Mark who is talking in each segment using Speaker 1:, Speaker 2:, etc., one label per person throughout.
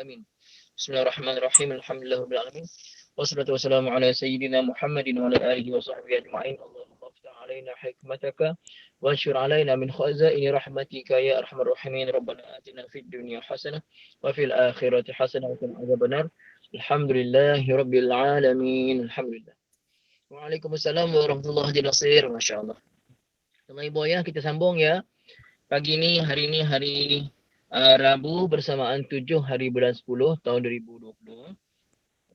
Speaker 1: Amin. Bismillahirrahmanirrahim. Alhamdulillahirabbil alamin. Wassalatu wassalamu ala sayyidina Muhammadin wa ala alihi wa sahbihi ajma'in. Allahumma iftah alaina hikmataka wa anshur alaina min khazaini rahmatika ya arhamar rahimin. Rabbana atina fid dunya hasanah wa fil akhirati hasanah wa qina adzabannar. Alhamdulillahirabbil alamin. Alhamdulillah. Waalaikumsalam warahmatullahi wabarakatuh. Masya-Allah. Teman Ibu ya, kita sambung ya. Pagi ni, hari Rabu bersamaan 7 hari bulan 10 tahun 2020.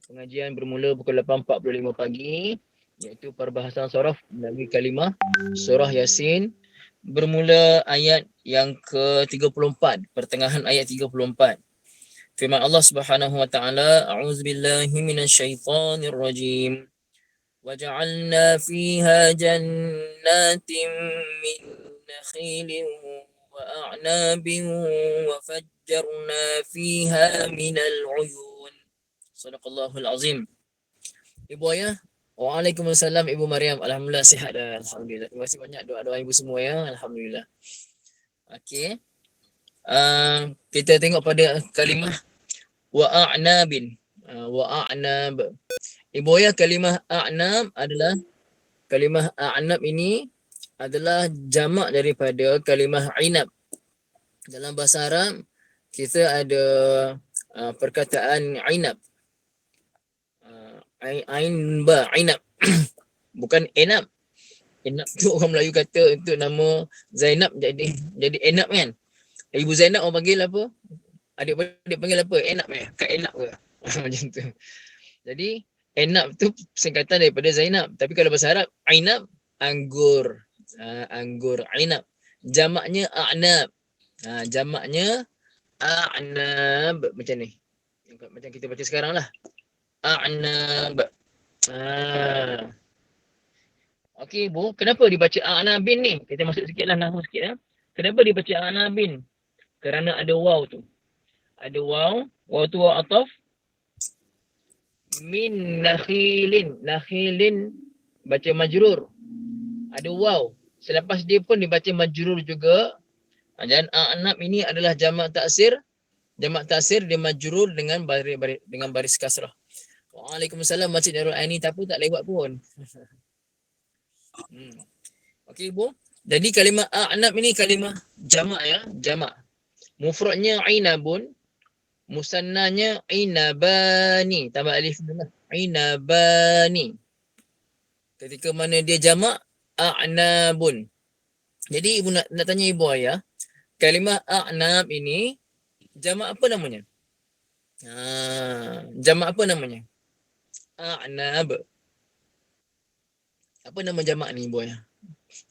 Speaker 1: Pengajian bermula pukul 8.45 pagi, iaitu perbahasan surah melalui kalimah surah Yasin. Bermula ayat yang ke-34, pertengahan ayat 34. Firman Allah Subhanahu wa taala, a'udzubillahi minasyaitonirrajim. وجعلنا فيها جنات من نخيل وأعناب وفجرنا فيها من العيون. صدق الله العظيم. Ibu ayah, waalaikumsalam Ibu Maryam. Alhamdulillah sihat dan alhamdulillah. Terima kasih banyak doa-doa ibu semua ya. Alhamdulillah. Okey. Kita tengok pada kalimah wa'anabin. Wa'anab. Ibu ayah, kalimah a'nab ini adalah jamak daripada kalimah inab. Dalam bahasa Arab kita ada perkataan inab. Ain ba inab. Bukan enab. Enab tu orang Melayu kata untuk nama Zainab jadi enab kan. Ibu Zainab orang panggil apa? Adik-adik panggil apa? Enab ya? Kak enab ke? Macam tu. Jadi enab tu singkatan daripada Zainab. Tapi kalau bahasa Arab, ainab, anggur. Anggur, ainab. Jamaknya a'nab. Jamaknya a'nab. Macam ni. Macam kita baca sekarang lah. A'nab. Okey, Bu. Kenapa dibaca a'nabin ni? Kita masuk sikit lah, nahwu sikit lah. Kenapa dibaca a'nabin? Kerana ada waw tu. Ada waw. Waw tu waw ataf. Min nakhilin. Nakhilin baca majrur. Ada waw. Selepas dia pun dibaca majrur juga. Dan a'nab ini adalah jamak taksir. Jamak taksir dia majrur dengan baris kasrah. Waalaikumsalam Masjid Darul Aini, tapi tak lewat pun. Okey Bu. Jadi kalimah a'nab ini kalimah jamak ya, jamak. Mufradnya ainabun. Musannanya inabani, tambah alif dulu lah. Inabani. Ketika mana dia jamak a'nabun. Jadi ibu nak tanya ibu ayah, kalimah a'nab ini jamak apa namanya? Jamak apa namanya? A'nab. Apa nama jamak ni ibu ayah?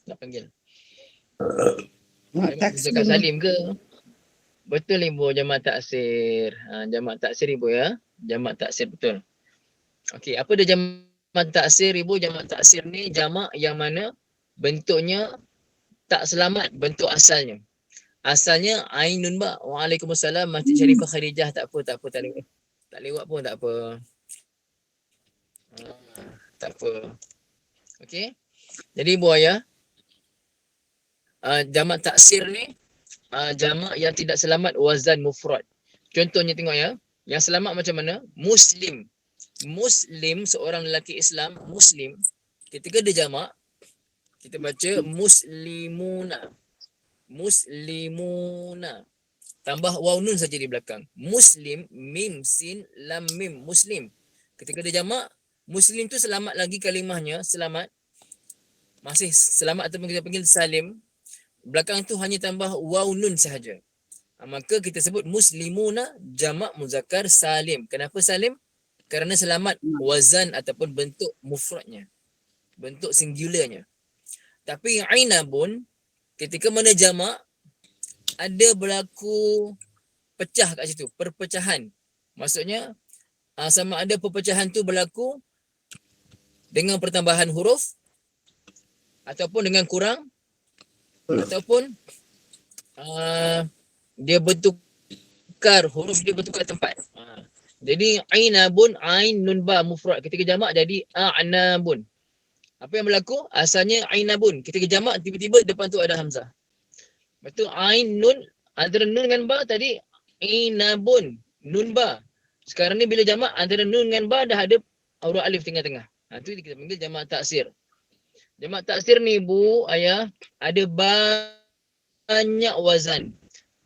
Speaker 1: Nak panggil. Jamak Salim ke? Betul ibu, jamak taksir. Jamak taksir ibu ya. Jamak taksir betul. Okey, apa dia jamak taksir ibu? Jamak taksir ni jamak yang mana bentuknya tak selamat bentuk asalnya. Asalnya ainun ba. Waalaikumsalam Masjid Syarifah Khadijah. Tak apa tak lewat. Tak lewat pun tak apa. Tak apa. Okey. Jadi ibu ayah, jamak taksir ni jamak yang tidak selamat wazan mufrad. Contohnya tengok ya. Yang selamat macam mana? Muslim. Muslim, seorang lelaki Islam, Muslim. Ketika dia jamak, kita baca muslimuna. Muslimuna. Tambah waw nun saja di belakang. Muslim, mim, sin, lam, mim. Muslim. Ketika dia jamak, Muslim tu selamat lagi kalimahnya. Selamat. Masih selamat ataupun kita panggil salim. Belakang tu hanya tambah waw nun sahaja. Maka kita sebut muslimuna jamak muzakkar salim. Kenapa salim? Kerana selamat wazan ataupun bentuk mufradnya. Bentuk singularnya. Tapi ainabun, ketika mana jamak, ada berlaku pecah kat situ. Perpecahan. Maksudnya, sama ada perpecahan tu berlaku dengan pertambahan huruf ataupun dengan kurang, ataupun dia bertukar, huruf dia bertukar tempat. Jadi ainabun, ain nun ba mufrad. Ketika jamak jadi a'nabun. Apa yang berlaku? Asalnya ainabun. Ketika jamak tiba-tiba depan tu ada hamzah. Betul, ain nun, antara nun dengan ba tadi ainabun. Nun ba. Sekarang ni bila jamak antara nun dengan ba dah ada huruf alif tengah-tengah. Tu kita panggil jamak taksir. Jamak taksir ni ibu, ayah, ada banyak wazan.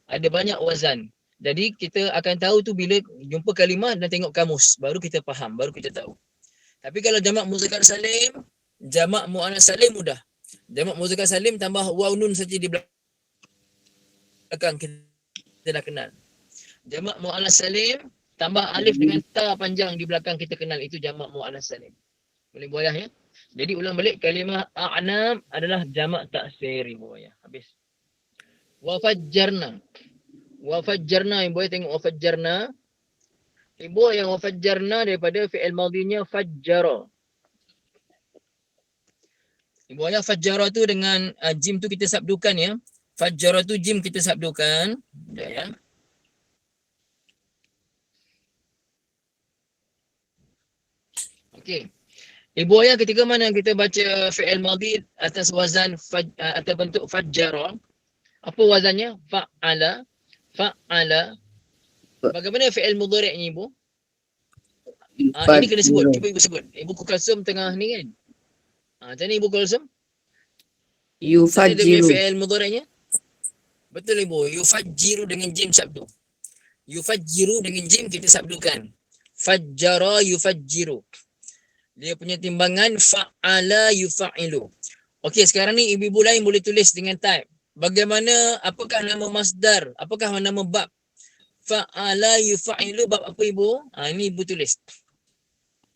Speaker 1: Ada banyak wazan. Jadi kita akan tahu tu bila jumpa kalimah dan tengok kamus. Baru kita faham, baru kita tahu. Tapi kalau jamak muzakkar salim, jamak muannas salim mudah. Jamak muzakkar salim tambah waw nun saja di belakang kita dah kenal. Jamak muannas salim tambah alif dengan ta panjang di belakang kita kenal, itu jamak muannas salim. Boleh buayah ya? Jadi ulang balik, kalimah a'nam adalah jamak taksir ibu ayah. Habis. Wa fajjarna. Wa fajjarna, ibu ayah tengok wa fajjarna. Ibu ayah wa fajjarna daripada fi'il madhinya fajjara. Ibu ayah fajjara tu dengan jim tu kita sabdukan ya. Fajjara tu jim kita sabdukan. Ya. Okey. Ibu ayah ketika mana kita baca fi'il madhi atas wazan atau bentuk fajjara, apa wazannya? Fa'ala. Fa'ala. Bagaimana fi'il mudhari' ni ibu? Ini kena sebut. Cuba ibu sebut. Ibu Kulsum tengah ni kan? Macam ni ibu Kulsum?
Speaker 2: Yufajjiru.
Speaker 1: Fi'il mudhari'nya? Betul ibu. Yufajjiru dengan jim sabdu. Yufajjiru dengan jim kita sabdukan. Fajjara yufajjiru. Dia punya timbangan fa'ala yufa'ilu. Okey, sekarang ni ibu-ibu lain boleh tulis dengan type. Bagaimana, apakah nama masdar? Apakah nama bab? Fa'ala yufa'ilu, bab apa ibu? Ini ibu tulis.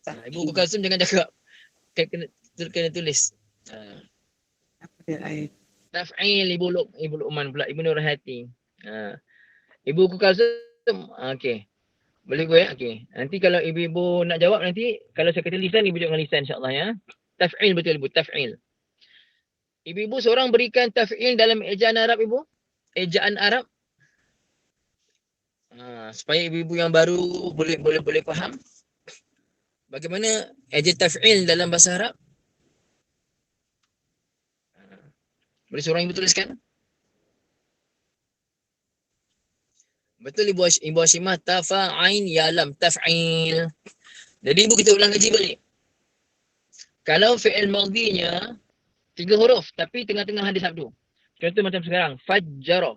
Speaker 1: Ibu Kulsum jangan cakap. Kena tulis. Taf'il ibu Luqman pula, ibu Nurhati. Ibu Kulsum, okey. Boleh gue ya? Okey. Nanti kalau ibu-ibu nak jawab nanti, kalau saya kata lisan, ibu jawab dengan lisan insya-Allah ya. Taf'il betul ibu, taf'il. Ibu-ibu seorang berikan taf'il dalam ejaan Arab ibu? Ejaan Arab. Supaya ibu-ibu yang baru boleh faham. Bagaimana ejaan taf'il dalam bahasa Arab? Boleh seorang ibu tuliskan? Betul ibu Hashimah, tafa'ain ya lam, taf'il. Jadi ibu kita ulang kaji balik. Kalau fi'il madhinya 3 huruf tapi tengah-tengah ada sabdu. Contoh macam sekarang, fajjara.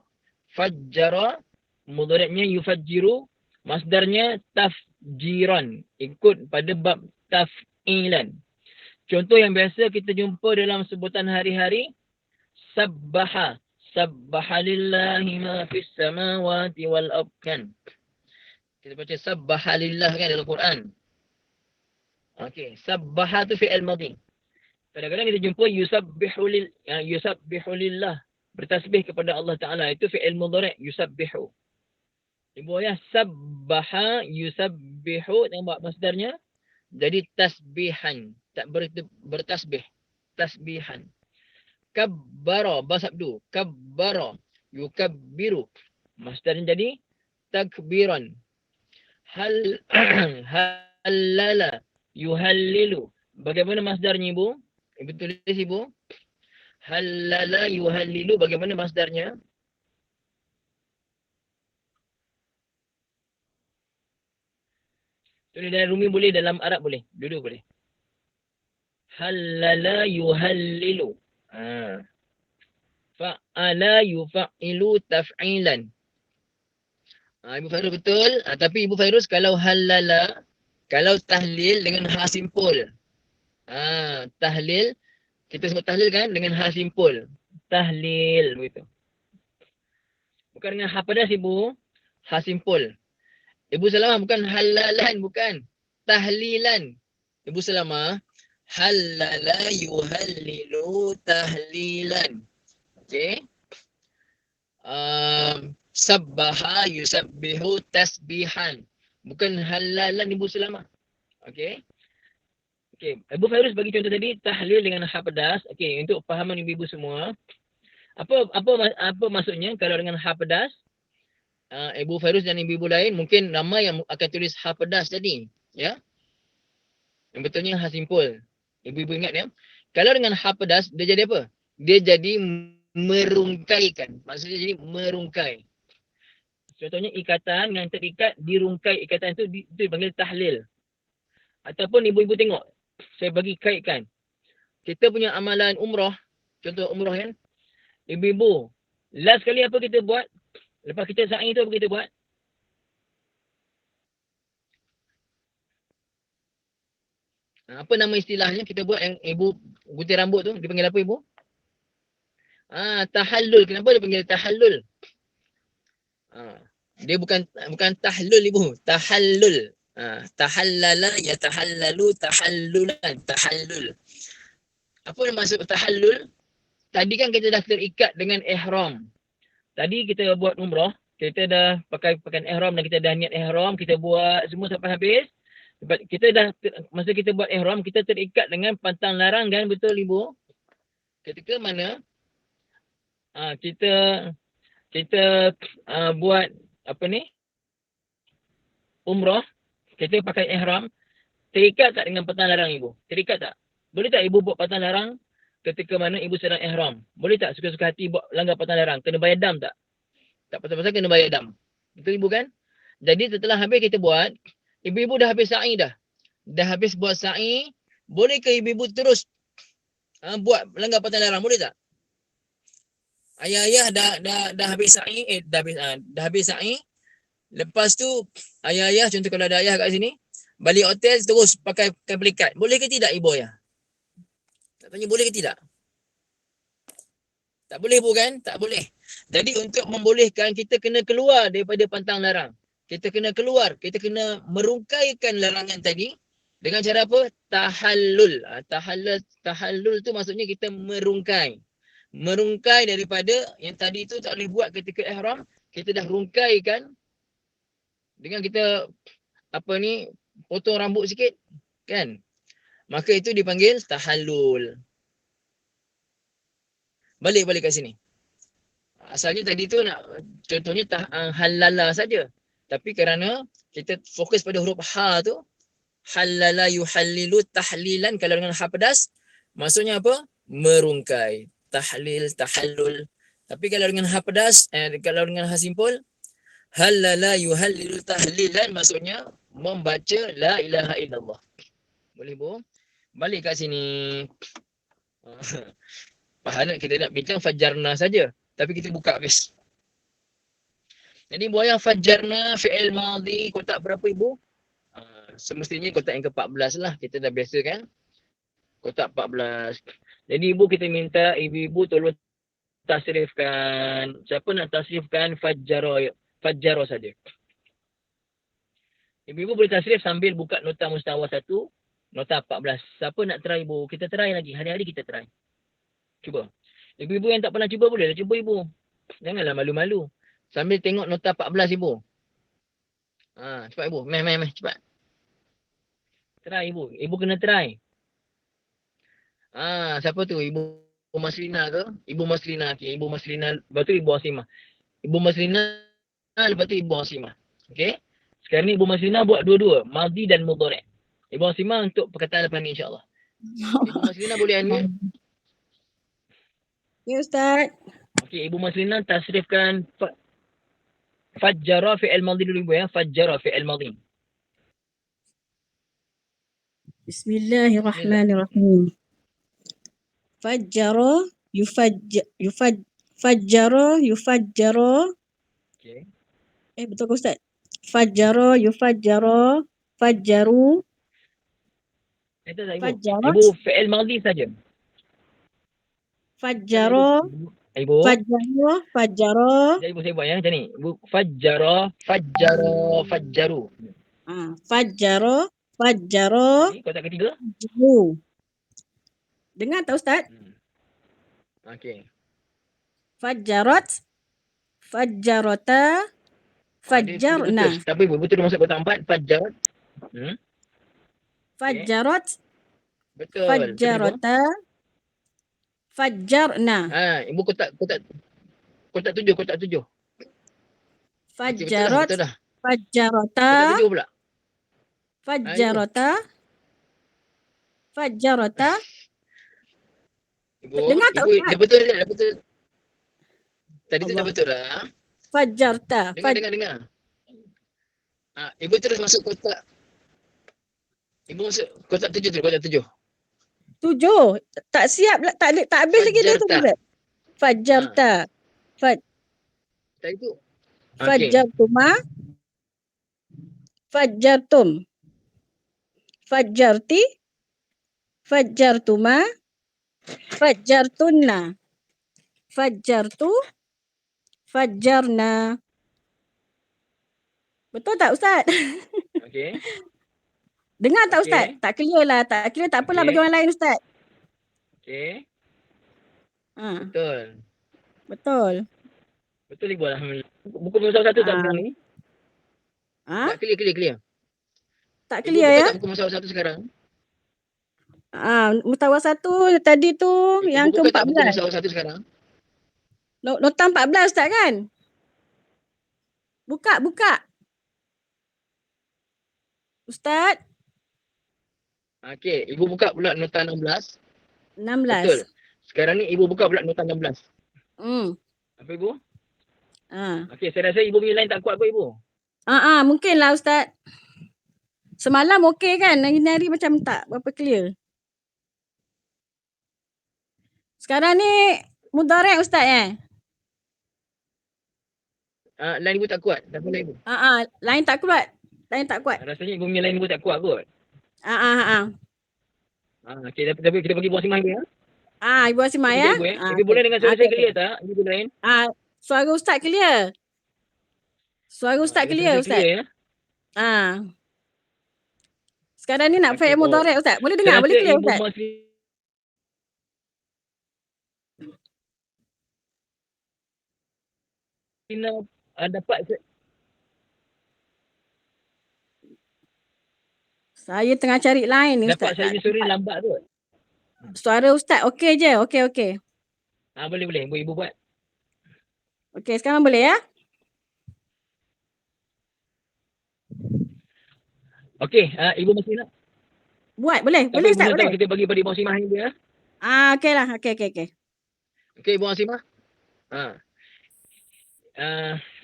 Speaker 1: Fajjara, mudhari'nya yufajjiru, masdarnya tafjiran. Ikut pada bab taf'ilan. Contoh yang biasa kita jumpa dalam sebutan hari-hari, sabbaha. Sabbaha lillahi ma fis samawati wal ard kan. Kita baca sabbaha lillah kan dalam Quran. Okey, sabbaha tu fi'il madhi. Kadang-kadang kita jumpa yusabbihu lillah, bertasbih kepada Allah Taala, itu fi'il mudhari' yusabbihu. Ibu ayah sabbaha yusabbihu, nampak masdarnya jadi tasbihan, tak bertasbih, tasbihan. Kabbara, basabdu, kabbara yukabbiru, masdarnya jadi takbiran. Halala yuhallilu, bagaimana masdarnya ibu? Ibu tulis ibu. Halala yuhallilu, bagaimana masdarnya? Tulis dalam Rumi boleh, dalam Arab boleh. Dua-dua boleh. Halala yuhallilu. Fa'ala yufa'ilu taf'ilan. Ibu Fairuz betul. Tapi Ibu Fairuz kalau halala, kalau tahlil dengan ha simpul. Tahlil, kita sebut tahlil kan dengan ha simpul. Tahlil begitu. Bukan dengan ha padas ibu, ha simpul. Ibu Salamah bukan halalan, bukan. Tahlilan. Ibu Salamah, halala yuhallilu tahlilan. Okey. Sabbaha yusabbihu tasbihan. Bukan halalan Ibu Salamah. Okey. Okey, Ibu Fairuz bagi contoh tadi tahlil dengan ha pedas. Okey, untuk fahaman ibu-ibu semua. Apa maksudnya kalau dengan ha pedas? Ibu Fairuz dan ibu-ibu lain mungkin nama yang akan tulis ha pedas tadi, ya. Yang betulnya ha simpul. Ibu-ibu ingat ya. Kalau dengan ha pedas dia jadi apa? Dia jadi merungkaikan. Maksudnya jadi merungkai. Contohnya ikatan yang terikat, dirungkai ikatan itu dipanggil tahlil. Ataupun ibu-ibu tengok, saya bagi kaitkan. Kita punya amalan umrah, contoh umrah kan, ibu-ibu, last kali apa kita buat? Lepas kita sa'i tu apa kita buat? Apa nama istilahnya kita buat yang ibu gunting rambut tu? Dipanggil apa ibu? Tahallul. Kenapa dia panggil tahallul? Dia bukan tahlul ibu, tahallul. Tahallala ya tahallalu tahallulan, tahallul. Apa maksud tahallul? Tadi kan kita dah terikat dengan ihram. Tadi kita buat umrah, kita dah pakai pakaian ihram dan kita dah niat ihram, kita buat semua sampai habis. Kita dah masa kita buat ihram, kita terikat dengan pantang larang kan, betul ibu? Ketika mana kita buat apa ni? Umrah, kita pakai ihram, terikat tak dengan pantang larang ibu? Terikat tak? Boleh tak ibu buat pantang larang ketika mana ibu sedang ihram? Boleh tak suka-suka hati buat langgar pantang larang? Kena bayar dam tak? Tak pasal-pasal kena bayar dam. Betul ibu kan? Jadi setelah habis kita buat, ibu-ibu dah habis sa'i dah. Dah habis buat sa'i, boleh ke ibu-ibu terus buat langgar pantang larang? Boleh tak? Ayah-ayah dah habis sa'i, dah habis sa'i. Lepas tu ayah-ayah, contoh kalau ada ayah kat sini, balik hotel terus pakai pelikat. Boleh ke tidak ibu ayah? Tak tanya boleh ke tidak? Tak boleh bukan? Tak boleh. Jadi untuk membolehkan kita kena keluar daripada pantang larang. Kita kena keluar, kita kena merungkaikan larangan tadi dengan cara apa? Tahallul. Tahallul tu maksudnya kita merungkai. Merungkai daripada yang tadi tu tak boleh buat ketika ihram, kita dah rungkaikan dengan kita potong rambut sikit kan, maka itu dipanggil tahallul. Balik kat sini, asalnya tadi tu nak contohnya halala saja, tapi kerana kita fokus pada huruf ha tu, halala yuhallilu tahlilan, kalau dengan ha pedas maksudnya apa? Merungkai. Tahlil, tahallul. Tapi kalau dengan ha pedas, kalau dengan ha simpul, halala yuhallilu tahlilan, maksudnya membaca la ilaha illallah. Boleh bu? Balik kat sini. Pahala kita nak bincang fajarna saja, tapi kita buka habis. Jadi bu ayah, fajarna fi'il madhi kotak berapa ibu? Semestinya kotak yang ke-14 lah. Kita dah biasa kan? Kotak 14. Jadi ibu, kita minta ibu-ibu tolong tasrifkan. Siapa nak tasrifkan Fajjaro saja. Ibu-ibu boleh tasrif sambil buka nota mustawa 1, nota 14. Siapa nak try ibu? Kita try lagi. Hari-hari kita try. Cuba. Ibu-ibu yang tak pernah cuba boleh lah cuba ibu. Janganlah malu-malu. Sambil tengok nota 14 ibu. Cepat ibu. Meh. Cepat. Try ibu. Ibu kena try. Siapa tu? Ibu Maslina ke? Ibu Maslina. Okay. Ibu Maslina. Lepas tu Ibu Asimah. Ibu Maslina. Lepas tu Ibu Asimah. Okay. Sekarang ni Ibu Maslina buat dua-dua. Madhi dan mudhari'. Ibu Asimah untuk perkataan lepas ni insyaAllah. Ibu Maslina boleh unmute?
Speaker 2: Ya Ustaz.
Speaker 1: Okay. Ibu Maslina tasrifkan Fajjara fi'il madhi dulu ibu ya. Fajjara fi'il madhi.
Speaker 2: Bismillahirrahmanirrahim. Fajjara yufajjara.
Speaker 1: Okay.
Speaker 2: Betul ke Ustaz? Fajjara yufajjara, fajjaru.
Speaker 1: Itu tak ibu?
Speaker 2: Fajjarat.
Speaker 1: Ibu fi'il madhi saja.
Speaker 2: Fajjara.
Speaker 1: Ibu.
Speaker 2: Fajjara.
Speaker 1: Jadi ibu saya buat ya macam ni. Ibu fajjara, fajjaru.
Speaker 2: Fajjara.
Speaker 1: Okay, kotak ketiga.
Speaker 2: Dengar tak Ustaz?
Speaker 1: Okey.
Speaker 2: Fajjarat, fajjarata, fajjarna.
Speaker 1: Tapi betul masuk kotak 4, fajjarat.
Speaker 2: Fajjarat,
Speaker 1: betul.
Speaker 2: fajjarata, fajjarna.
Speaker 1: Ibu kotak 7.
Speaker 2: Fajjarat,
Speaker 1: betul dah.
Speaker 2: fajjarata.
Speaker 1: Kotak 7 pula.
Speaker 2: Fajjarata.
Speaker 1: Ibu,
Speaker 2: dengar tak Ustaz?
Speaker 1: Dah betul. Tadi tu dah betul dah.
Speaker 2: Fajarta.
Speaker 1: Dengar. Ibu terus masuk kotak. Ibu masuk kotak 7 tu, kotak 7.
Speaker 2: 7. Tak siap, tak habis lagi dia tu.
Speaker 1: Fajarta.
Speaker 2: Fajarta.
Speaker 1: Tak itu. Okey.
Speaker 2: Fajartuma. Fajartum. Fajarti. Fajartuma. Fajartunna. Fajartu. Fajarna. Betul tak Ustaz?
Speaker 1: Okey.
Speaker 2: Dengar tak Ustaz?
Speaker 1: Okey.
Speaker 2: Tak clear lah. Tak clear tak apalah
Speaker 1: Okey.
Speaker 2: bagi orang lain Ustaz.
Speaker 1: Okey.
Speaker 2: Ha,
Speaker 1: Betul.
Speaker 2: betul.
Speaker 1: Betul Ibu, alhamdulillah. Buku musawarah 1 tak
Speaker 2: Ah.
Speaker 1: sekarang ni?
Speaker 2: Ha?
Speaker 1: Tak clear.
Speaker 2: Tak
Speaker 1: Ibu
Speaker 2: clear
Speaker 1: buka
Speaker 2: ya?
Speaker 1: tak buku musawarah 1 sekarang?
Speaker 2: Mutawar 1 tadi tu yang
Speaker 1: Ibu buka tak buku
Speaker 2: ke-14.
Speaker 1: musawarah 1 sekarang?
Speaker 2: Nota 14 Ustaz kan? Buka. Ustaz,
Speaker 1: Okey, Ibu buka pula nota 16.
Speaker 2: 16.
Speaker 1: Betul. Sekarang ni Ibu buka pula nota 16. Apa Ibu?
Speaker 2: Ha.
Speaker 1: Okey, saya rasa Ibu punya line tak kuat kot Ibu.
Speaker 2: Mungkinlah Ustaz. Semalam okey kan? Hari-hari macam tak berapa clear. Sekarang ni mudarat Ustaz
Speaker 1: Line Ibu tak kuat. Tak apa line Ibu?
Speaker 2: Lain tak kuat.
Speaker 1: Rasanya Ibu punya line Ibu tak kuat kot. Okey, tapi kita bagi buang simah Ibu ya.
Speaker 2: Ibu Asimah ya.
Speaker 1: Ibu Ibu boleh dengar suara saya clear tak? Ibu lain.
Speaker 2: Suara Ustaz clear. Suara Ustaz clear Ustaz.
Speaker 1: Clear ya.
Speaker 2: Sekarang ni nak
Speaker 1: Okey,
Speaker 2: fi'il mudarat Ustaz. Boleh dengar? Boleh clear Ustaz?
Speaker 1: Ibu Masina dapat
Speaker 2: Saya tengah cari line ni
Speaker 1: dapat
Speaker 2: Ustaz.
Speaker 1: saya punya suara lambat tu.
Speaker 2: Suara Ustaz okey je. Okey.
Speaker 1: Boleh. Ibu buat.
Speaker 2: Okey, sekarang boleh ya?
Speaker 1: Okey, Ibu masih nak?
Speaker 2: Buat boleh.
Speaker 1: Tak
Speaker 2: Boleh
Speaker 1: apa,
Speaker 2: Ustaz,
Speaker 1: Ibu
Speaker 2: boleh.
Speaker 1: kita bagi pada Ibu Asimah Ibu ya.
Speaker 2: Okeylah. Okey.
Speaker 1: Okey, Ibu Asimah.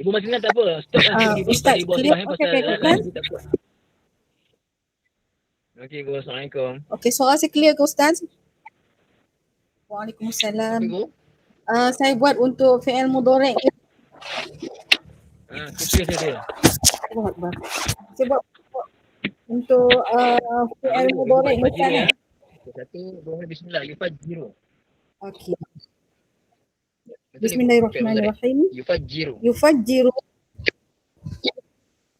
Speaker 1: Ibu Masina tak apa. Stop lah.
Speaker 3: Ustaz,
Speaker 1: Ibu
Speaker 3: clear.
Speaker 1: Asimah pasal line Ibu tak kuat. Okey, Ibu. Assalamualaikum.
Speaker 3: Okey, suara saya clear ke Ustaz? Waalaikumsalam.
Speaker 1: Ibu?
Speaker 3: Saya buat untuk fi'il mudhari'.
Speaker 1: Clear.
Speaker 3: Saya buat untuk fi'il mudhari' macam ni.
Speaker 1: Satu, dua, bismillah. Yufajiru.
Speaker 3: Okey. Bismillahirrahmanirrahim.
Speaker 1: Yufajiru.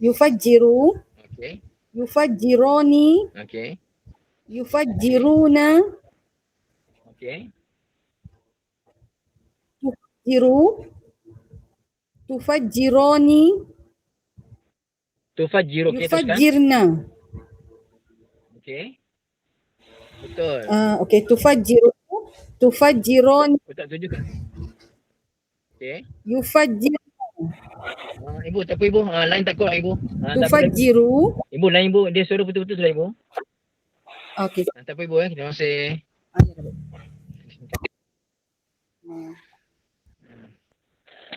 Speaker 3: Yufajiru.
Speaker 1: Okey.
Speaker 3: Yufajironi.
Speaker 1: Okey.
Speaker 3: Yufajiruna.
Speaker 1: Okey.
Speaker 3: Tufajironi.
Speaker 1: Tufajiru. Okey, teruskan.
Speaker 3: Yufajirna.
Speaker 1: Okey. Betul.
Speaker 3: Okey, tufajironi.
Speaker 1: Betul, tunjukkan. Okey.
Speaker 3: Yufajir.
Speaker 1: Ibu, tak apa Ibu. Line tak kuat Ibu.
Speaker 3: Tufajiru.
Speaker 1: Ibu, line Ibu, dia suara putus-putus lah Ibu.
Speaker 3: Okey.
Speaker 1: Tak apa Ibu ya. Terima kasih.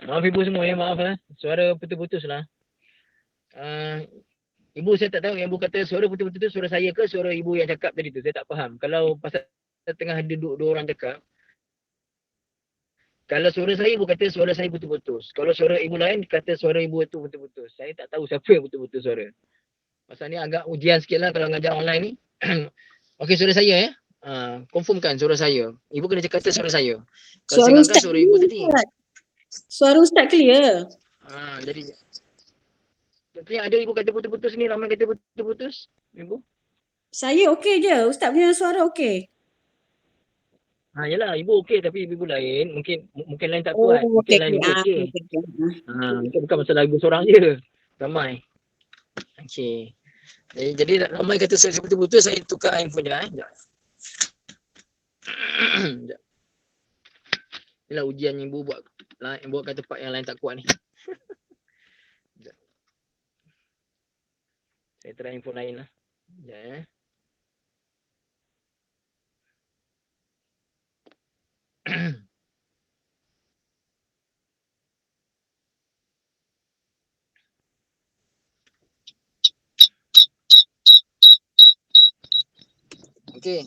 Speaker 1: Maaf Ibu semua ya. Maaf suara putus-putus lah. Ibu, saya tak tahu yang Ibu kata suara putus-putus tu suara saya ke suara Ibu yang cakap tadi tu. Saya tak faham. Kalau pasal tengah duduk dua orang cakap. Kalau suara saya, Ibu kata suara saya putus-putus. Kalau suara Ibu lain, kata suara Ibu itu putus-putus. Saya tak tahu siapa yang putus-putus suara. Pasal ni agak ujian sikit lah kalau ngajar online ni. Okey, suara saya ya. Confirmkan suara saya. Ibu kena kata suara saya. Kalau
Speaker 2: Suara
Speaker 1: saya
Speaker 2: Ustaz
Speaker 1: suara Ibu tadi.
Speaker 2: Suara Ustaz clear.
Speaker 1: Jadi ada Ibu kata putus-putus ni, ramai kata putus-putus. Ibu?
Speaker 2: Saya okey je. Ustaz punya suara okey.
Speaker 1: Yalah, Ibu okey tapi Ibu lain mungkin lain tak kuat. Mungkin lain Ibu okey. Bukan masalah Ibu seorang je. Ramai. Okey. Jadi ramai kata saya putus-putus, saya tukar handphone je Sekejap. Sekejap. Inilah ujian Ibu buat kat tempat yang lain tak kuat ni. Sekejap. Saya try handphone lain lah. Sekejap Okey,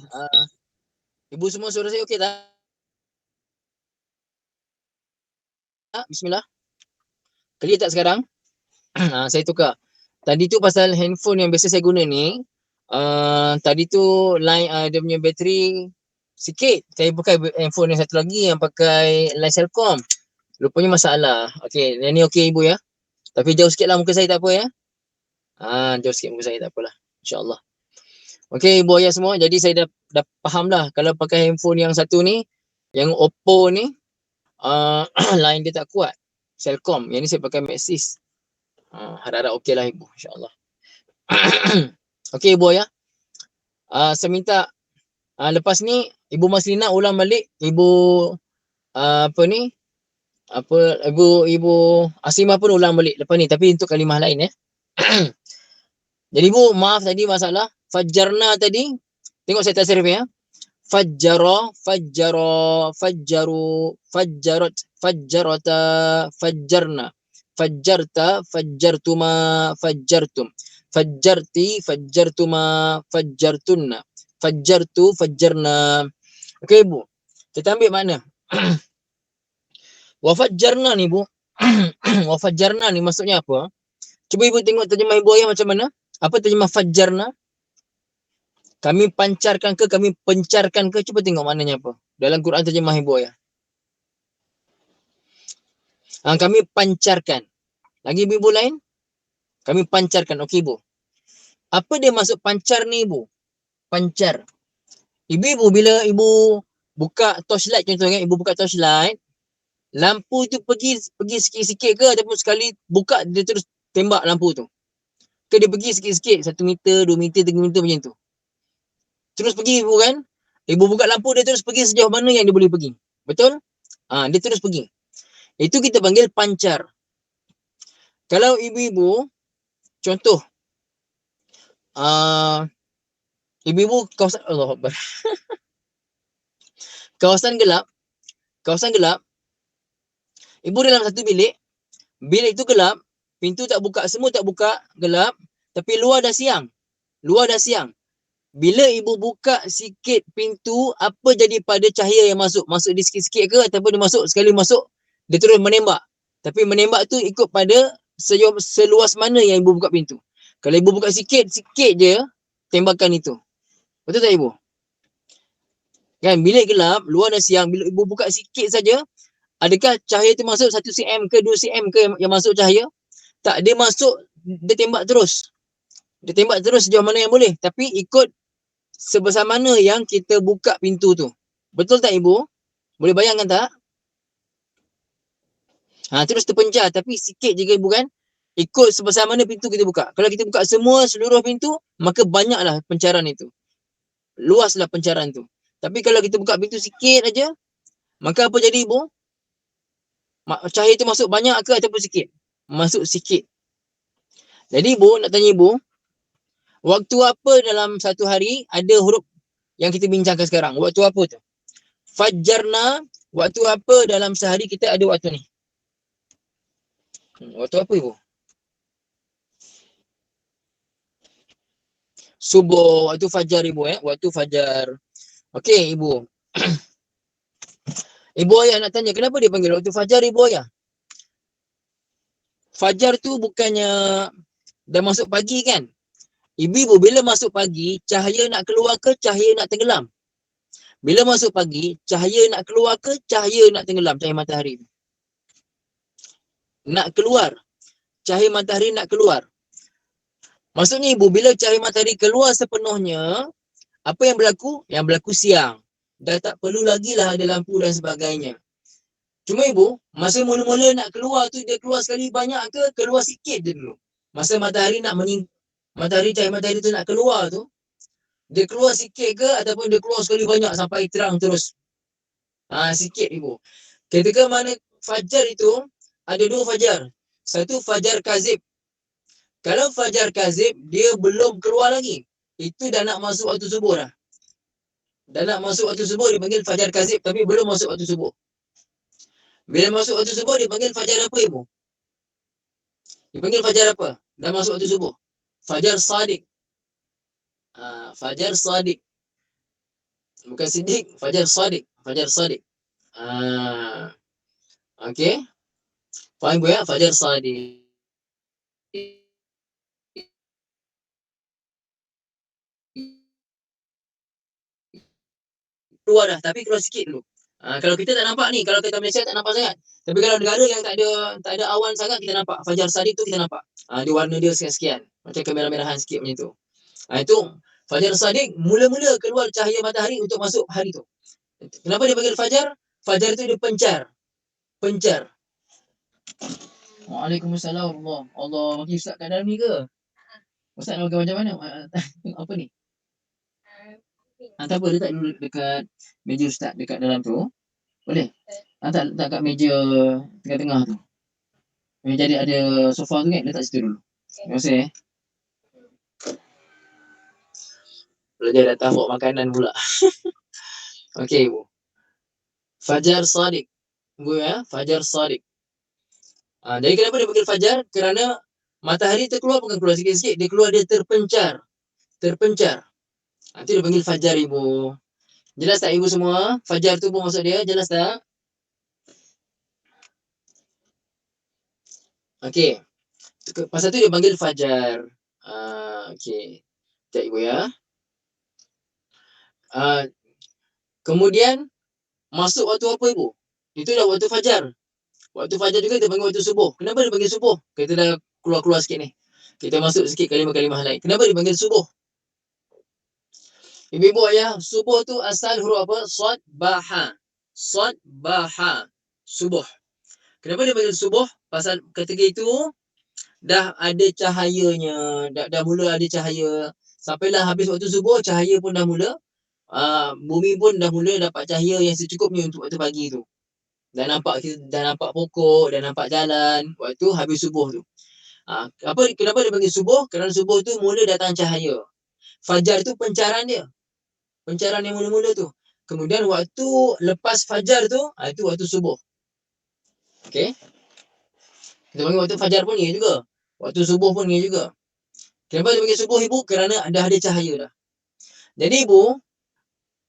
Speaker 1: ibu semua suara saya okey tak? Bismillah. Clear tak sekarang? Saya tukar. Tadi tu pasal handphone yang biasa saya guna ni, tadi tu line dia punya bateri sikit. Saya pakai handphone yang satu lagi yang pakai line Celcom. Rupanya masalah. Okey, yang ni okey ibu ya. Tapi jauh sikit lah muka saya, tak apa ya. Jauh sikit muka saya, tak apalah. InsyaAllah. Okey ibu ayah semua. Jadi saya dah faham dah. Kalau pakai handphone yang satu ni, yang Oppo ni, line dia tak kuat. Celcom. Yang ni saya pakai Maxis. Harap-harap okey lah ibu. InsyaAllah. Okey ibu ayah. Saya minta lepas ni Ibu Maslina ulang balik. Ibu Ibu Asimah pun ulang balik lepas ni, tapi untuk kalimah lain ya. Jadi ibu, maaf tadi masalah fajjarna tadi. Tengok saya tasrif ya. Fajjara, fajjara, fajjaru, fajjarat, fajjarata, fajjarna, fajjarta, fajjartuma, fajjartum, fajjarti, fajjartuma, fajjartunna, fajjartu, fajjarna. Okey ibu, kita ambil makna. Wafajjarna ni ibu. Wafajjarna ni maksudnya apa? Cuba ibu tengok terjemah ibu ayah macam mana? Apa terjemah fajjarna? Kami pancarkan ke, kami pencarkan ke? Cuba tengok maknanya apa. Dalam Quran terjemah ibu ayah. Kami pancarkan. Lagi ibu lain? Kami pancarkan. Okey ibu. Apa dia maksud pancar ni ibu? Pancar. Ibu bila ibu buka torchlight contohnya, ibu buka torchlight, lampu tu pergi sikit-sikit ke ataupun sekali buka dia terus tembak lampu tu? Ke dia pergi sikit-sikit, 1 meter, 2 meter, 3 meter macam tu. Terus pergi ibu kan? Ibu buka lampu dia terus pergi sejauh mana yang dia boleh pergi. Betul? Dia terus pergi. Itu kita panggil pancar. Kalau ibu-ibu, contoh, ibu-ibu kawasan, Allah Akbar. Kawasan gelap, ibu dalam satu bilik tu gelap, pintu tak buka, semua tak buka, gelap, tapi luar dah siang. Bila ibu buka sikit pintu, apa jadi pada cahaya yang masuk? Masuk dia sikit-sikit ke ataupun dia masuk, sekali masuk, dia terus menembak. Tapi menembak tu ikut pada seluas mana yang ibu buka pintu. Kalau ibu buka sikit-sikit je, tembakan itu. Betul tak ibu? Kan, bilik gelap, luar dah siang, bila ibu buka sikit saja, adakah cahaya tu masuk 1 cm ke 2 cm ke yang masuk cahaya? Tak, dia masuk, dia tembak terus. Dia tembak terus sejauh mana yang boleh. Tapi ikut sebesar mana yang kita buka pintu tu. Betul tak ibu? Boleh bayangkan tak? Terus terpencar. Tapi sikit je ibu kan? Ikut sebesar mana pintu kita buka. Kalau kita buka seluruh pintu, maka banyaklah pencaran itu. Luaslah pencaran tu. Tapi kalau kita buka pintu sikit aja, maka apa jadi ibu? Cahaya itu masuk banyak ke ataupun sikit? Masuk sikit. Jadi ibu, nak tanya ibu, waktu apa dalam satu hari ada huruf yang kita bincangkan sekarang? Waktu apa tu? Fajjarna, waktu apa dalam sehari kita ada waktu ni? Waktu apa ibu? Subuh, waktu fajar ibu waktu fajar. Okey ibu. Ibu ayah nak tanya, kenapa dia panggil waktu fajar ibu ayah? Fajar tu bukannya dah masuk pagi kan? Ibu bila masuk pagi, cahaya nak keluar ke cahaya nak tenggelam? Bila masuk pagi, cahaya nak keluar ke cahaya nak tenggelam, cahaya matahari? Nak keluar. Cahaya matahari nak keluar. Maksudnya ibu, bila cahaya matahari keluar sepenuhnya, apa yang berlaku? Yang berlaku siang. Dah tak perlu lagi lah ada lampu dan sebagainya. Cuma ibu, masa mula-mula nak keluar tu, dia keluar sekali banyak ke keluar sikit je dulu? Masa matahari cahaya matahari tu nak keluar tu, dia keluar sikit ke ataupun dia keluar sekali banyak sampai terang terus? Sikit ibu. Ketika mana fajar itu, ada 2 fajar. Satu fajar kazib. Kalau fajar kazib, dia belum keluar lagi. Itu dah nak masuk waktu subuh dah. Dah nak masuk waktu subuh, dia panggil fajar kazib, tapi belum masuk waktu subuh. Bila masuk waktu subuh, dia panggil fajar apa ibu? Dia panggil fajar apa? Dah masuk waktu subuh. Fajar sadiq. Fajar sadiq. Bukan Siddiq, Fajar Sadiq. Fajar Sadiq. Ah, okey. Faham ya? Fajar Sadiq. Keluar dah, tapi keluar sikit dulu. Kalau kita tak nampak ni, kalau kita Malaysia tak nampak sangat. Tapi kalau negara yang tak ada awan sangat, kita nampak. Fajar Sadiq tu kita nampak. Dia warna dia sekian-sekian. Macam kemerah-merahan sikit macam tu. Itu Fajar Sadiq mula-mula keluar cahaya matahari untuk masuk hari tu. Kenapa dia panggil Fajar? Fajar tu dia pencar. Pencar. Waalaikumsalam Allah. Allah bagi Ustaz kat dalam ni ke? Ustaz nak makan macam mana? Apa ni? Tak apa, letak dulu dekat meja Ustaz dekat dalam tu. Boleh? Letak kat meja tengah-tengah tu. Jadi ada sofa tu kan, letak situ dulu. Terima kasih. Belajar datang bawa makanan pula. Okey, Ibu. Fajar Sadiq. Ibu ya, Fajar Sadiq. Jadi kenapa dia panggil Fajar? Kerana matahari terkeluar bukan keluar sikit-sikit. Dia keluar, dia terpencar. Terpencar. Itu dia panggil Fajar, Ibu. Jelas tak Ibu semua? Fajar tu pun maksud dia. Jelas tak? Okey. Pasal tu dia panggil Fajar. Okey. Sekejap Ibu ya. Kemudian masuk waktu apa Ibu? Itu dah waktu Fajar. Waktu Fajar juga kita panggil waktu subuh. Kenapa dia panggil subuh? Kita dah keluar-keluar sikit ni. Kita masuk sikit kalimah-kalimah lain. Kenapa dia panggil subuh? Ibu-ibu ayah, subuh tu asal huruf apa? Sad, baha. Sad, baha. Subuh. Kenapa dia panggil subuh? Pasal ketika itu dah ada cahayanya. Dah mula ada cahaya. Sampailah habis waktu subuh, cahaya pun dah mula. Bumi pun dah mula dapat cahaya yang secukupnya untuk waktu pagi tu. Dah nampak pokok, dah nampak jalan waktu habis subuh tu. Kenapa dia panggil subuh? Kerana subuh tu mula datang cahaya. Fajar tu pencaran dia. Pencaran yang mula-mula tu. Kemudian waktu lepas fajar tu, itu waktu subuh. Okey. Kita panggil waktu fajar pun ni juga. Waktu subuh pun ni juga. Kenapa dia panggil subuh Ibu? Kerana dah ada cahaya dah. Jadi Ibu,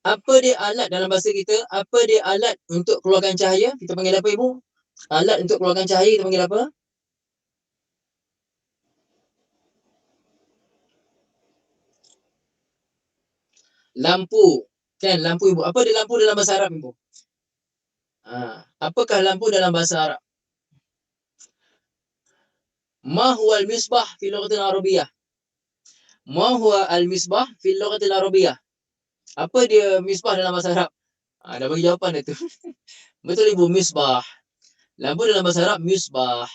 Speaker 1: apa dia alat dalam bahasa kita? Apa dia alat untuk keluarkan cahaya? Kita panggil apa Ibu? Alat untuk keluarkan cahaya kita panggil apa? Lampu. Kan lampu Ibu. Apa dia lampu dalam bahasa Arab Ibu? Apakah lampu dalam bahasa Arab? Ma huwa al-misbah fi lughatil Arabiyyah? Ma huwa al-misbah fi lughatil Arabiyyah? Apa dia misbah dalam bahasa Arab? Dah bagi jawapan dah tu. Betul Ibu, misbah. Lampu dalam bahasa Arab misbah.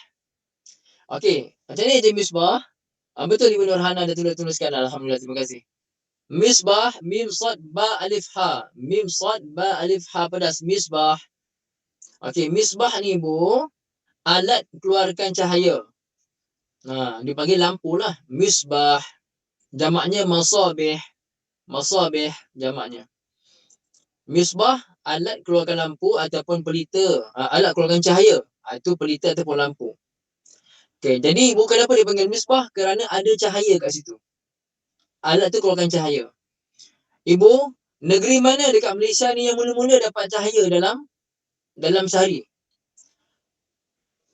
Speaker 1: Okey, macam ni je misbah. Betul Ibu Nurhana dah tuliskan. Alhamdulillah, terima kasih. Misbah, mim sad ba alif ha. Mim sad ba alif ha pedas, misbah. Okey, misbah ni Ibu, alat keluarkan cahaya. Dipanggil lampu lah. Misbah. Jamaknya masabih. Masabih jamaknya. Misbah, alat keluarkan lampu ataupun pelita. Alat keluarkan cahaya. Itu pelita ataupun lampu. Okay, jadi Ibu kenapa dia panggil misbah? Kerana ada cahaya kat situ. Alat tu keluarkan cahaya. Ibu, negeri mana dekat Malaysia ni yang mula-mula dapat cahaya dalam sehari?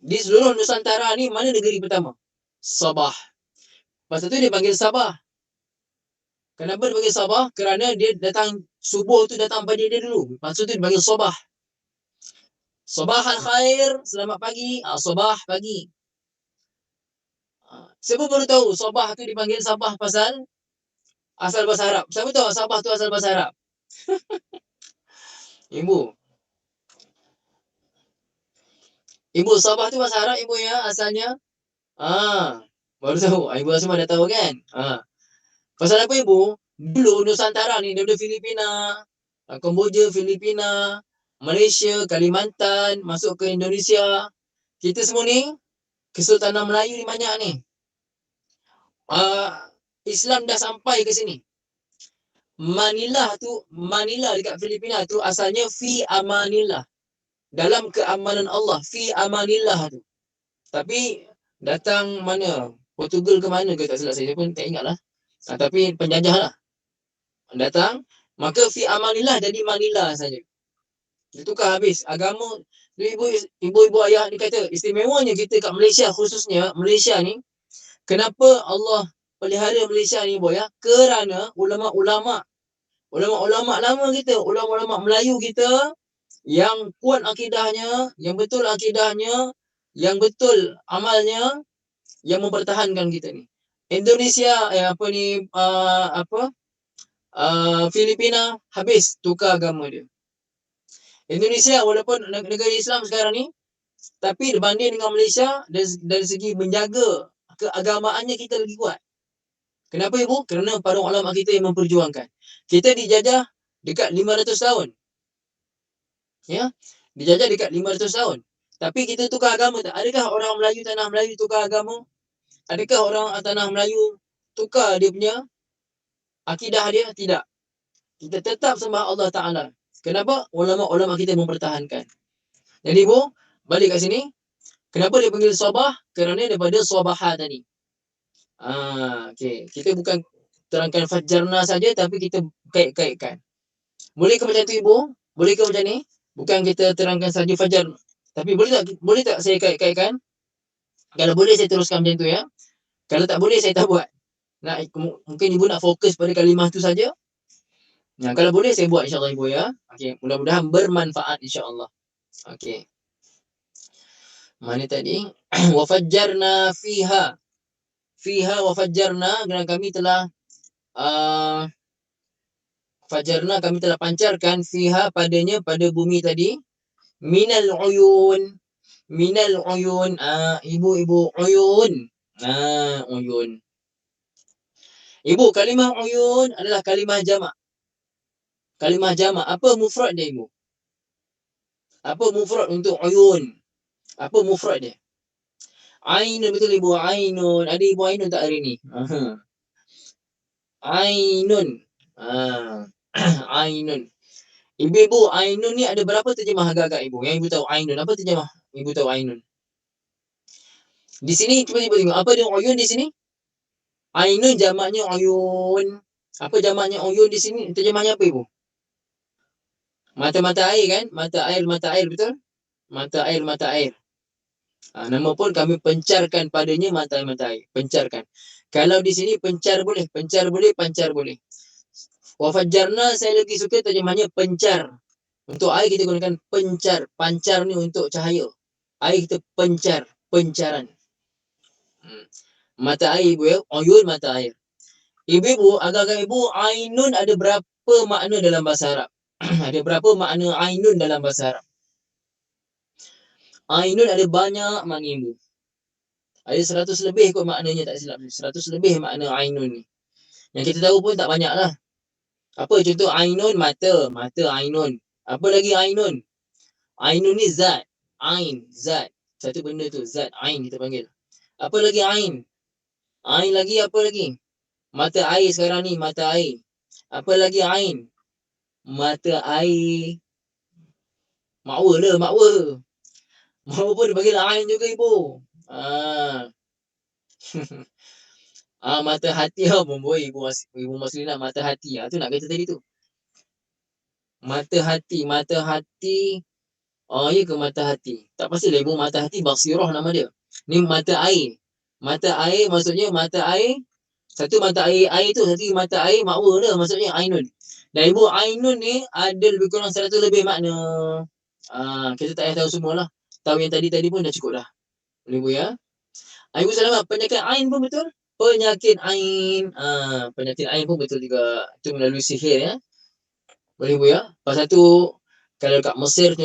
Speaker 1: Di seluruh Nusantara ni, mana negeri pertama? Sabah. Pasal tu dia panggil Sabah. Kenapa dia panggil Sabah? Kerana dia datang, subuh tu datang pada dia dulu. Maksud tu dia panggil Sabah. Sabah al-khair, selamat pagi. Sabah pagi. Siapa baru tahu Sabah tu dipanggil Sabah pasal asal bahasa Arab? Siapa tahu Sabah tu asal bahasa Arab? Ibu. Ibu, Sabah tu bahasa Arab Ibu ya asalnya? Baru tahu. Ibu semua dah tahu kan? Pasal apa Ibu? Dulu Nusantara ni daripada Filipina, Kemboja, Filipina, Malaysia, Kalimantan, masuk ke Indonesia. Kita semua ni Kesultanan Melayu ni banyak ni. Islam dah sampai ke sini. Manila dekat Filipina tu asalnya fi amanillah. Dalam keamanan Allah, fi amanillah tu. Tapi datang mana? Portugal ke mana ke tak silap saya pun tak ingat lah. Tapi penjajah lah. Datang
Speaker 4: Maka fi amanillah jadi manillah saja. Dia tukar habis. Agama ibu-ibu ayah ni kata istimewanya kita kat Malaysia, khususnya Malaysia ni, kenapa Allah pelihara Malaysia ni boy ya? Kerana ulama-ulama lama kita, ulama-ulama Melayu kita yang kuat akidahnya, yang betul akidahnya, yang betul amalnya, yang mempertahankan kita ni. Indonesia Filipina habis tukar agama dia. Indonesia walaupun negara Islam sekarang ni, tapi berbanding dengan Malaysia dari segi menjaga keagamaannya kita lagi kuat. Kenapa ibu? Kerana para ulama kita yang memperjuangkan. Kita dijajah dekat 500 tahun. Ya, dijajah dekat 500 tahun. Tapi kita tukar agama tak? Adakah orang Melayu, tanah Melayu tukar agama? Adakah orang tanah Melayu tukar dia punya akidah dia? Tidak. Kita tetap sembah Allah Ta'ala. Kenapa? Ulama-ulama kita mempertahankan. Jadi ibu, balik kat sini. Kenapa dia panggil sabah? Kerana daripada sabaha tadi. Okay. Kita bukan terangkan fajarna saja, tapi kita kait-kaitkan. Boleh ke macam tu ibu? Boleh ke macam ni? Bukan kita terangkan saja fajar. Tapi boleh tak saya kait-kaitkan? Kalau boleh saya teruskan macam tu ya. Kalau tak boleh saya tak buat. Mungkin ibu nak fokus pada kalimah tu saja. Nah, kalau boleh saya buat insya-Allah ibu ya. Okey, mudah-mudahan bermanfaat insya-Allah. Okey. Mana tadi? Wa fajjarna fiha wa fajjarna, dan kami telah fajarna, kami telah pancarkan fiha padanya, pada bumi tadi, minal uyun, ibu uyun, uyun. Ibu, kalimah uyun adalah kalimah jamak. Kalimah jamak. Apa mufrad dia ibu? Apa mufrad untuk uyun? Apa mufrad dia? Ainun, betul ibu, ainun. Ada ibu ainun tak hari ni? Ainun. Ainun. Ibu, ainun ni ada berapa terjemah agak-agak ibu? Yang ibu tahu ainun. Apa terjemah ibu tahu ainun? Di sini cuba ibu tengok. Apa dia uyun di sini? Ainun jamaknya uyun. Apa jamaknya uyun di sini? Terjemahnya apa ibu? Mata-mata air kan? Mata air, betul? Mata air. Nama pun kami pencarkan padanya mata air. Pencarkan. Kalau di sini pencar boleh, pancar boleh. Wa fajjarna saya lebih suka terjemahnya pencar. Untuk air kita gunakan pencar. Pancar ni untuk cahaya. Air kita pencar, pencaran. Mata air ibu ya. Uyun mata air. Ibu, agak-agak ibu, ainun ada berapa makna dalam bahasa Arab? Ada berapa makna ainun dalam bahasa Arab? Ainun ada banyak makna ibu. Ada 100 lebih kot maknanya, tak silap. 100 lebih makna ainun ni. Yang kita tahu pun tak banyak lah. Apa contoh ainun? Mata ainun. Apa lagi ainun? Ainun ni zat. Ain, zat. Satu benda tu, zat, ain kita panggil. Apa lagi ain? Ain lagi, apa lagi? Mata air sekarang ni, mata air. Apa lagi ain? Mata air. Makwa lah, makwa. Makwa pun dipanggil ain juga ibu. Mata hati pun boy, ibu Maslinah, mata hati. Tu nak kata tadi tu. Mata hati. Ya ke mata hati? Tak pastilah ibu, mata hati basirah nama dia. Ni mata air. Mata air maksudnya mata air. Satu mata air tu, satu mata air makwa dah, maksudnya ainun. Dan ibu, ainun ni ada lebih kurang 100 lebih makna. Kita tak payah tahu semualah. Tahu yang tadi pun dah cukup dah. Boleh ibu ya? Ibu selamat, penyakit ain pun betul? Penyakit ain. Penyakit ain pun betul juga. Itu melalui sihir ya. Boleh ibu ya? Pasal tu, kalau kat Mesir